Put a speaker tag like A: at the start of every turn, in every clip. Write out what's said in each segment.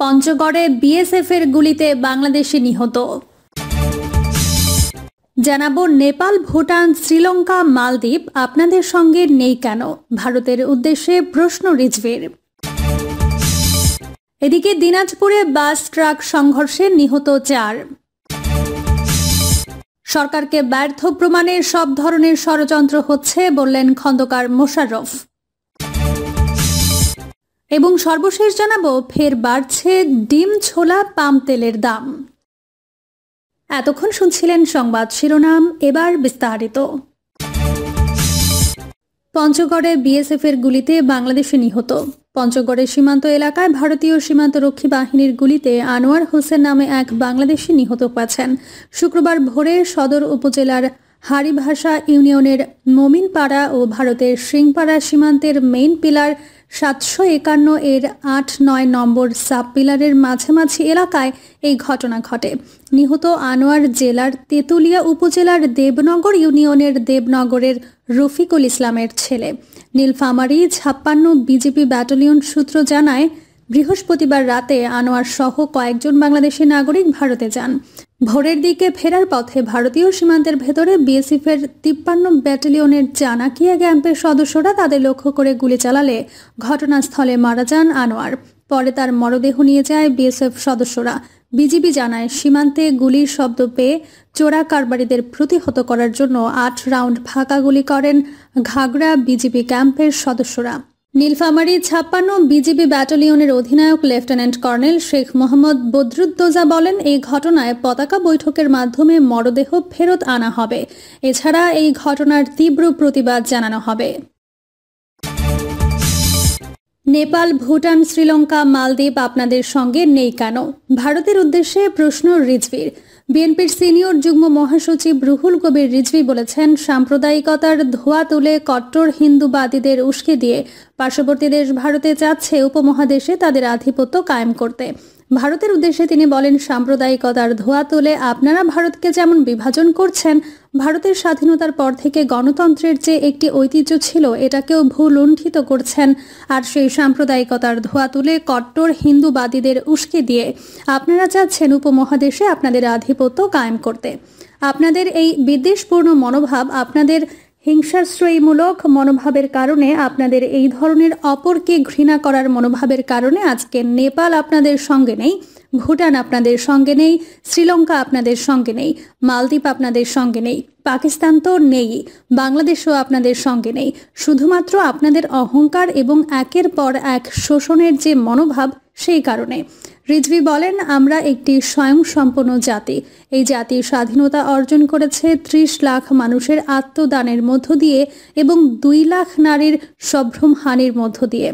A: পঞ্চগড়ে বিএসএফ এর গুলিতে বাংলাদেশি নিহত। জানাবো নেপাল, ভুটান, শ্রীলঙ্কা, মালদ্বীপ আপনাদের সঙ্গে নেই কেন? ভারতের উদ্দেশ্যে প্রশ্ন রিজভির। এদিকে দিনাজপুরে বাস ট্রাক সংঘর্ষে নিহত 4। সরকারকে ব্যর্থ প্রমাণে সব ধরনের ষড়যন্ত্র হচ্ছে বললেন খন্দকার মোশাররফ। এবং সর্বশেষ জানাবো ফের বাড়ছে ডিম, ছোলা, পাম তেলের দাম। এতক্ষণ শুনছিলেন সংবাদ শিরোনাম, এবার বিস্তারিত। পঞ্চগড়ে বিএসএফ এর গুলিতে বাংলাদেশি নিহত। পঞ্চগড়ের সীমান্ত এলাকায় ভারতীয় সীমান্তরক্ষী বাহিনীর গুলিতে আনোয়ার হোসেন নামে এক বাংলাদেশি নিহত হয়েছেন। শুক্রবার ভোরে সদর উপজেলার হারিভাষা ইউনিয়নের মমিনপাড়া ও ভারতের সিংপাড়া সীমান্তের মেইন পিলার 751 এর 8-9 নম্বর সাব পিলারের মাঝামাঝি এলাকায় এই ঘটনা ঘটে। নিহত আনোয়ার জেলার তেতুলিয়া উপজেলার দেবনগর ইউনিয়নের দেবনগরের রফিকুল ইসলামের ছেলে। নীলফামারী 56 বিজেপি ব্যাটালিয়ন সূত্র জানায়, বৃহস্পতিবার রাতে আনোয়ার সহ কয়েকজন বাংলাদেশি নাগরিক ভারতে যান। ভোরের দিকে ফেরার পথে ভারতীয় সীমান্তের ভেতরে বিএসএফ এর 53 ব্যাটালিয়নের জানাকিয়া ক্যাম্পের সদস্যরা তাদের লক্ষ্য করে গুলি চালালে ঘটনাস্থলে মারা যান আনোয়ার। পরে তার মরদেহ নিয়ে যায় বিএসএফ সদস্যরা। বিজিবি জানায়, সীমান্তে গুলির শব্দ পেয়ে চোরা কারবারিদের প্রতিহত করার জন্য 8 রাউন্ড ফাঁকা গুলি করেন ঘাগড়া বিজিবি ক্যাম্পের সদস্যরা। নীলফামারী 56 বিজিবি ব্যাটালিয়নের অধিনায়ক লেফটেন্যান্ট কর্নেল শেখ মোহাম্মদ বদরুদ্দোজা বলেন, এই ঘটনায় পতাকা বৈঠকের মাধ্যমে মরদেহ ফেরত আনা হবে। এছাড়া এই ঘটনার তীব্র প্রতিবাদ জানানো হবে। নেপাল, ভুটান, শ্রীলঙ্কা, মালদ্বীপ আপনাদের সঙ্গে নেই কেন? ভারতের উদ্দেশ্যে প্রশ্ন রিজভির। বিএনপির সিনিয়র যুগ্ম মহাসচিব রুহুল কবির রিজভী বলেছেন, সাম্প্রদায়িকতার ধোঁয়া তুলে কট্টর হিন্দুবাদীদের উস্কে দিয়ে পার্শ্ববর্তী দেশ ভারতে চাচ্ছে উপমহাদেশে তাদের আধিপত্য কায়েম করতে। ভারতের উদ্দেশ্যে তিনি বলেন, সাম্প্রদায়িকতার ধোঁয়া তুলে আপনারা ভারতকে যেমন বিভাজন করছেন, ভারতের স্বাধীনতার পর থেকে গণতন্ত্রের যে একটি ঐতিহ্য ছিল এটাকেও ভুলুণ্ঠিত করছেন। আর সেই সাম্প্রদায়িকতার ধোঁয়া তুলে কট্টর হিন্দুবাদীদের উস্কে দিয়ে আপনারা চাচ্ছেন উপমহাদেশে আপনাদের আধিপত্য কায়েম করতে। আপনাদের এই বিদ্বেষপূর্ণ মনোভাব, আপনাদের হিংসাশ্রয়ীমূলক মনোভাবের কারণে, আপনাদের এই ধরনের অপরকে ঘৃণা করার মনোভাবের কারণে আজকে নেপাল আপনাদের সঙ্গে নেই, ভুটান আপনাদের সঙ্গে নেই, শ্রীলঙ্কা আপনাদের সঙ্গে নেই, মালদ্বীপ আপনাদের সঙ্গে নেই, পাকিস্তান তো নেই, বাংলাদেশও আপনাদের সঙ্গে নেই। শুধুমাত্র আপনাদের অহংকার এবং একের পর এক শোষণের যে মনোভাব, সেই কারণে। রিজভী বলেন, আমরা একটি স্বয়ংসম্পন্ন জাতি। এই জাতি স্বাধীনতা অর্জন করেছে 30 লাখ মানুষের আত্মদানের মধ্য দিয়ে এবং 2 লাখ নারীর সম্ভ্রমহানির মধ্য দিয়ে।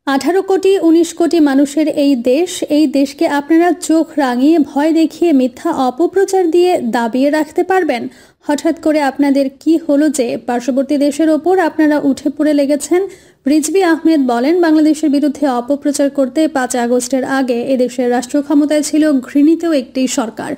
A: 18 কোটি 19 কোটি মানুষের এই দেশকে আপনারা চোখ রাঙিয়ে, ভয় দেখিয়ে, মিথ্যা অপপ্রচার দিয়ে দাবিয়ে রাখতে পারবেন? হঠাৎ করে আপনাদের কি হলো যে পার্শ্ববর্তী দেশের ওপর আপনারা উঠে পড়ে লেগেছেন? রিজভী আহমেদ বলেন, বাংলাদেশের বিরুদ্ধে অপপ্রচার করতে 5 আগস্টের আগে এদেশের রাষ্ট্র ক্ষমতায় ছিল ঘৃণিত একটি সরকার।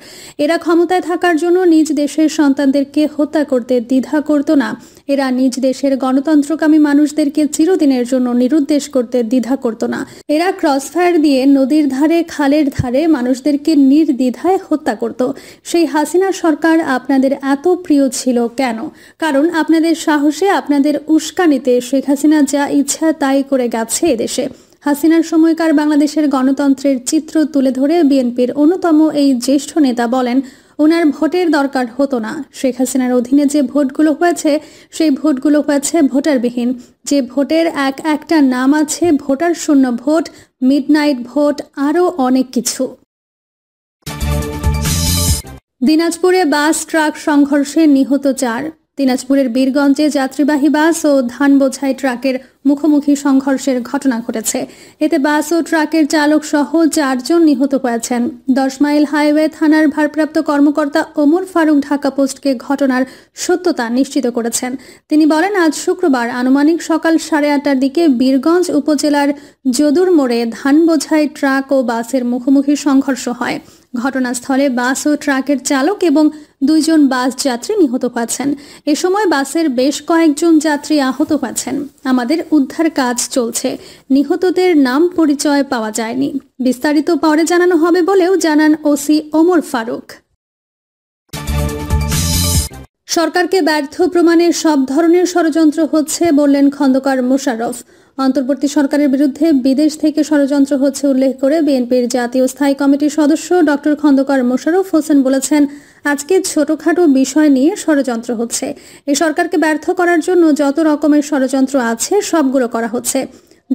A: এরা ক্ষমতায় থাকার জন্য নিজ দেশের সন্তানদেরকে হত্যা করতে দ্বিধা করত না। এরা নিজ দেশের গণতন্ত্রকামী মানুষদেরকে চিরদিনের জন্য নিরুদ্দেশ করতে দ্বিধা করত না। এরা ক্রসফায়ার দিয়ে নদীর ধারে, খালের ধারে মানুষদেরকে নির্দ্বিধায় হত্যা করত। সেই হাসিনা সরকার আপনাদের এত প্রিয় ছিল কেন? কারণ আপনাদের সাহসে, আপনাদের উস্কানিতে শেখ হাসিনা যা ইচ্ছা তাই করে গেছে এদেশে। হাসিনার সময়কার বাংলাদেশের গণতন্ত্রের চিত্র তুলে ধরে বিএনপির অন্যতম এই জ্যেষ্ঠ নেতা বলেন, ওনার ভোটের দরকার হতো না। শেখ হাসিনার অধীনে যে ভোটগুলো হয়েছে, সেই ভোটগুলো হয়েছে ভোটারবিহীন। যে ভোটের একটা নাম আছে, ভোটার শূন্য ভোট, মিডনাইট ভোট, আরও অনেক কিছু। দিনাজপুরে বাস ট্রাক সংঘর্ষে নিহত 4। দিনাজপুরের বীরগঞ্জে যাত্রীবাহী বাস ও ধান বোঝাই ট্রাকের মুখোমুখি সংঘর্ষের ঘটনা ঘটেছে। এতে বাস ও ট্রাকের চালক সহ 4 জন নিহত হয়েছেন। 10 মাইল হাইওয়ে থানার ভারপ্রাপ্ত কর্মকর্তা ওমর ফারুক ঢাকা পোস্টকে ঘটনার সত্যতা নিশ্চিত করেছেন। তিনি বলেন, আজ শুক্রবার আনুমানিক সকাল 8:30টার দিকে বীরগঞ্জ উপজেলার যদুর মোড়ে ধান বোঝাই ট্রাক ও বাসের মুখোমুখি সংঘর্ষ হয়। ঘটনাস্থলে বাস ও ট্রাকের চালক এবং 2 জন বাস যাত্রী নিহত হয়েছেন। এ সময় বাসের বেশ কয়েকজন যাত্রী আহত হয়েছেন। আমাদের উদ্ধার কাজ চলছে। নিহতদের নাম পরিচয় পাওয়া যায়নি। বিস্তারিত পরে জানানো হবে বলেও জানান ওসি ওমর ফারুক। সরকারকে ব্যর্থ প্রমাণে সব ধরনের ষড়যন্ত্র হচ্ছে বললেন খন্দকার মোশাররফ। অন্তর্বর্তী সরকারের বিরুদ্ধে বিদেশ থেকে ষড়যন্ত্র হচ্ছে উল্লেখ করে বিএনপির জাতীয় স্থায়ী কমিটির সদস্য ডক্টর খন্দকার মোশাররফ হোসেন বলেছেন, আজকে ছোটখাটো বিষয় নিয়ে ষড়যন্ত্র হচ্ছে। এই সরকারকে ব্যর্থ করার জন্য যত রকমের ষড়যন্ত্র আছে সবগুলো করা হচ্ছে।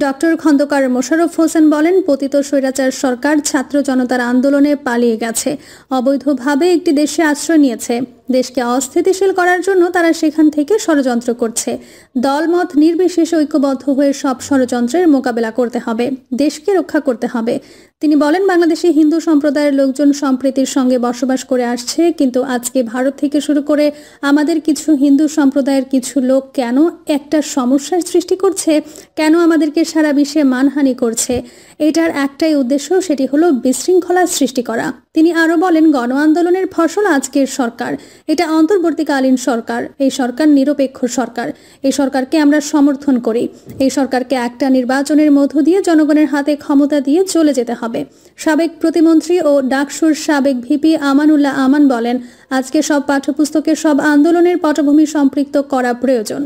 A: ডক্টর খন্দকার মোশাররফ হোসেন বলেন, পতিত স্বৈরাচার সরকার ছাত্র জনতার আন্দোলনে পালিয়ে গেছে, অবৈধভাবে একটি দেশে আশ্রয় নিয়েছে। দেশকে অস্থিতিশীল করার জন্য তারা সেখান থেকে ষড়যন্ত্র করছে। দলমত নির্বিশেষে ঐক্যবদ্ধ হয়ে সব ষড়যন্ত্রের মোকাবেলা করতে হবে, দেশকে রক্ষা করতে হবে। তিনি বলেন, বাংলাদেশে হিন্দু সম্প্রদায়ের লোকজন সম্প্রীতির সঙ্গে বসবাস করে আসছে, কিন্তু আজকে ভারত থেকে শুরু করে আমাদের কিছু হিন্দু সম্প্রদায়ের কিছু লোক কেন একটা সমস্যার সৃষ্টি করছে, কেন আমাদেরকে সারা বিশ্বে মানহানি করছে, এটার একটাই উদ্দেশ্য, সেটি হলো বিশৃঙ্খলা সৃষ্টি করা। তিনি আরো বলেন, গণ আন্দোলনের ফসল আজকের সরকার, এটা অন্তর্বর্তীকালীন সরকার। এই সরকার নিরপেক্ষ সরকার। এই সরকারকে আমরা সমর্থন করি। এই সরকারকে একটা নির্বাচনের মধ্য দিয়ে জনগণের হাতে ক্ষমতা দিয়ে চলে যেতে হবে। সাবেক প্রতিমন্ত্রী ও ডাকসুর সাবেক ভিপি আমানুল্লাহ আমান বলেন, আজকে সব পাঠ্যপুস্তকে সব আন্দোলনের পটভূমি সম্পৃক্ত করা প্রয়োজন,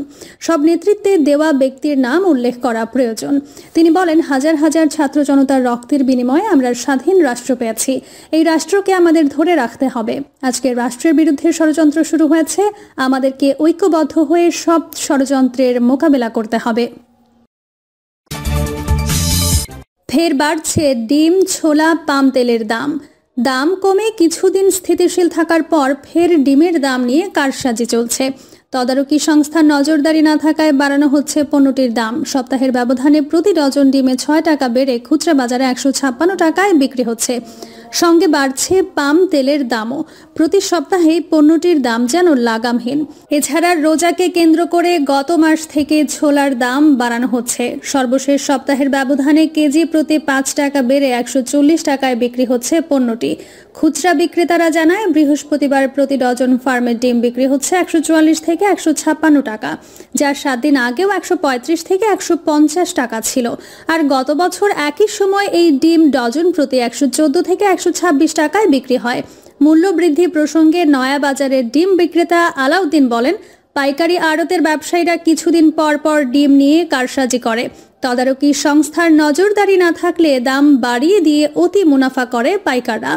A: সব নেতৃত্বে দেওয়া ব্যক্তির নাম উল্লেখ করা প্রয়োজন। তিনি বলেন, হাজার হাজার ছাত্র জনতার রক্তের বিনিময়ে আমরা স্বাধীন রাষ্ট্র পেয়েছি। এই রাষ্ট্রকে আমাদের ধরে রাখতে হবে। আজকে রাষ্ট্রের বিরুদ্ধে ষড়যন্ত্র শুরু হয়েছে, আমাদেরকে ঐক্যবদ্ধ হয়ে সব ষড়যন্ত্রের মোকাবেলা করতে হবে। ফের বাড়ছে ডিম, ছোলা, পাম তেলের দাম। দাম কমে কিছুদিন স্থিতিশীল থাকার পর ফের ডিমের দাম নিয়ে কারসাজি চলছে। তদারকি সংস্থার নজরদারি না থাকায় বাড়ানো হচ্ছে পণ্যটির দাম। সপ্তাহের ব্যবধানে প্রতি ডজন ডিমে 6 টাকা বেড়ে খুচরা বাজারে 156 টাকায় বিক্রি হচ্ছে। সঙ্গে বাড়ছে পাম তেলের দামও। প্রতি সপ্তাহে পণ্যটির দাম যেন লাগামহীন। এছাড়া রোজাকে কেন্দ্র করে গত মাস থেকে ছোলার দাম বাড়ানো হচ্ছে। সর্বশেষ সপ্তাহের ব্যবধানে কেজি প্রতি 5 টাকা বেড়ে 140 টাকায় বিক্রি হচ্ছে পণ্যটি। খুচরা বিক্রেতারা জানায়, বৃহস্পতিবার প্রতি ডজন ফার্মের ডিম বিক্রি হচ্ছে 144 থেকে 156 টাকা, যা 7 দিন আগেও 135 থেকে 150 টাকা ছিল। আর গত বছর একই সময় এই ডিম ডজন প্রতি 114 থেকে 126 টাকায় বিক্রি হয়। মূল্য বৃদ্ধি প্রসঙ্গে নয়া বাজারের ডিম বিক্রেতা আলাউদ্দিন বলেন, পাইকারি আড়তের ব্যবসায়ীরা কিছুদিন পর পর ডিম নিয়ে কারসাজি করে। তদারকি সংস্থার নজরদারি না থাকলে দাম বাড়িয়ে দিয়ে অতি মুনাফা করে পাইকাররা।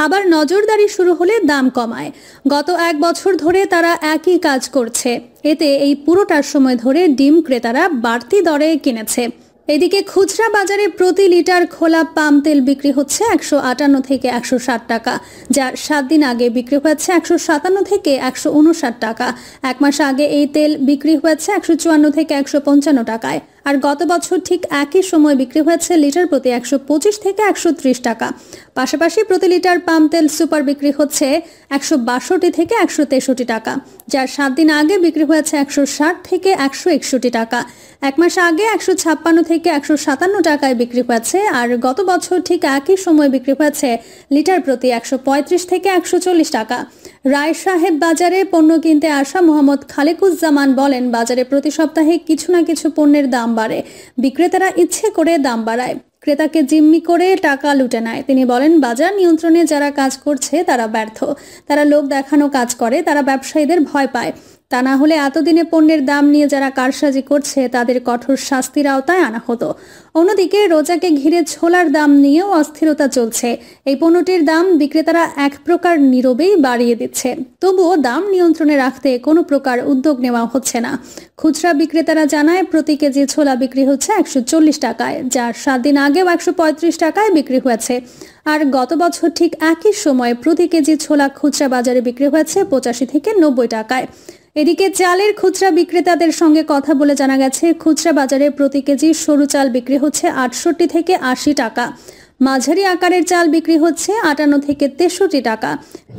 A: আবার নজরদারি শুরু হলে দাম কমায়। গত 1 বছর ধরে তারা একই কাজ করছে। এতে এই পুরোটার সময় ধরে ডিম ক্রেতারা বাড়তি দরে কিনেছে। এদিকে খুচরা বাজারে প্রতি লিটার খোলা পাম তেল বিক্রি হচ্ছে 158 থেকে 160 টাকা, যা 7 দিন আগে বিক্রি হয়েছে 157 থেকে 159 টাকা। 1 মাস আগে এই তেল বিক্রি হয়েছে 154 থেকে 155 টাকায়। আর গত বছর ঠিক একই সময় বিক্রি হয়েছে লিটার প্রতি 125 থেকে 130 টাকা। পাশাপাশি প্রতি লিটার পাম তেল সুপার বিক্রি হচ্ছে 162 থেকে 163 টাকা, যা 7 দিন আগে বিক্রি হয়েছে 160 থেকে 161 টাকা। 1 মাস আগে 156 থেকে 157 টাকায় বিক্রি হয়েছে। আর গত বছর ঠিক একই সময় বিক্রি হয়েছে লিটার প্রতি 135 থেকে 140 টাকা। রায় সাহেব বাজারে পণ্য কিনতে আসা মোহাম্মদ খালেকুজ্জামান বলেন, বাজারে প্রতি সপ্তাহে কিছু না কিছু পণ্যের দাম বাড়ে। বিক্রেতারা ইচ্ছে করে দাম বাড়ায়, ক্রেতাকে জিম্মি করে টাকা লুটে নেয়। তিনি বলেন, বাজার নিয়ন্ত্রণে যারা কাজ করছে তারা ব্যর্থ। তারা লোক দেখানো কাজ করে, তারা ব্যবসায়ীদের ভয় পায়। তা না হলে এতদিনে পণ্যের দাম নিয়ে যারা কারসাজি করছে তাদের কঠোর শাস্তির আওতায় আনা হতো। অন্যদিকে রোজাকে ঘিরে ছোলার দাম নিয়েও অস্থিরতা চলছে। এই পণ্যটির দাম বিক্রেতারা এক প্রকার নীরবেই বাড়িয়ে দিচ্ছে। তবুও দাম নিয়ন্ত্রণে রাখতে কোনো প্রকার উদ্যোগ নেওয়া হচ্ছে না। খুচরা বিক্রেতারা জানায়, প্রতি কেজি ছোলা বিক্রি হচ্ছে 140 টাকায়, যা 7 দিন আগেও 135 টাকায় বিক্রি হয়েছে। আর গত বছর ঠিক একই সময় প্রতি কেজি ছোলা খুচরা বাজারে বিক্রি হয়েছে 85 থেকে 90 টাকায়। এদিকে চালের খুচরা বিক্রেতাদের সঙ্গে কথা বলে জানা গেছে, খুচরা বাজারে প্রতি কেজি সরু চাল বিক্রি হচ্ছে 68 থেকে 80 টাকা। মাঝারি আকারের চাল বিক্রি হচ্ছে 58 থেকে 63 টাকা,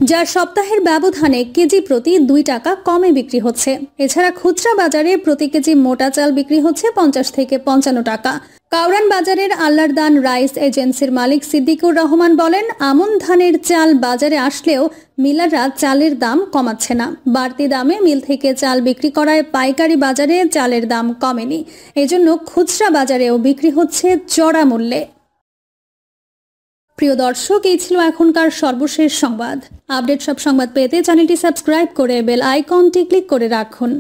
A: যা সপ্তাহের ব্যবধানে কেজি প্রতি 2 টাকা কমে বিক্রি হচ্ছে। এছাড়া খুচরা বাজারে প্রতি কেজি মোটা চাল বিক্রি হচ্ছে 50 থেকে 55 টাকা। কাউরান বাজারের আল্লারদান রাইস এজেন্সির মালিক সিদ্দিকুর রহমান বলেন, আমন ধানের চাল বাজারে আসলেও মিলাররা চালের দাম কমাচ্ছে না। বাড়তি দামে মিল থেকে চাল বিক্রি করায় পাইকারি বাজারে চালের দাম কমেনি, এজন্য খুচরা বাজারেও বিক্রি হচ্ছে চড়া মূল্যে। প্রিয় দর্শক, এই ছিল এখনকার সর্বশেষ সংবাদ। আপডেট সব সংবাদ পেতে চ্যানেলটি সাবস্ক্রাইব করে বেল আইকনটি ক্লিক করে রাখুন।